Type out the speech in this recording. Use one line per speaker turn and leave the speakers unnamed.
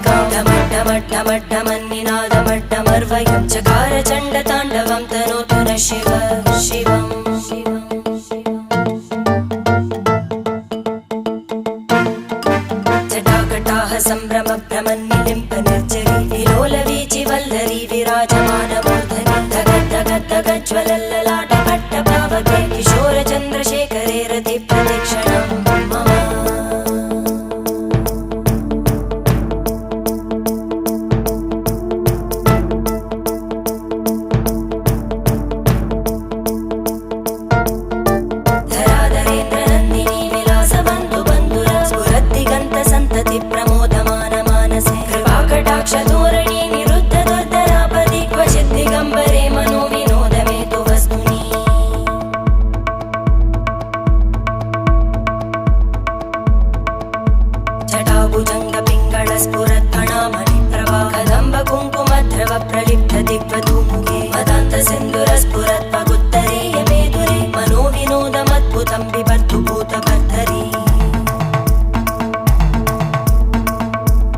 कालिकां डमड्डमड्डमड्डमन्निनादमड्डमर्वयं चकार चण्डताण्डवं तनोतु नः शिव शिवम् जटाकटाः सम्भ्रमभ्रमन्निलिम्प निर्जरी विलोलवीचि वल्लरी विराजमानमूर्धनि धगद्धगद्धगज्ज्वलल्ललाटपट्टपावके किशोरचन्द्रशेखरे रतिप्रदक्षिणं मम धराधरेन्द्रनन्दिनी विलासबन्धु बन्धुर स्फुरद्दिगन्तसन्तति प्रमोदमान मानसे कृपाकटाक्षधोरणी निरुद्ध दुर्धरापदि क्वचित् दिगम्बरे मनो विनोदमेतु वस्तुनि जटाभुजङ्ग पिङ्गळ स्फुर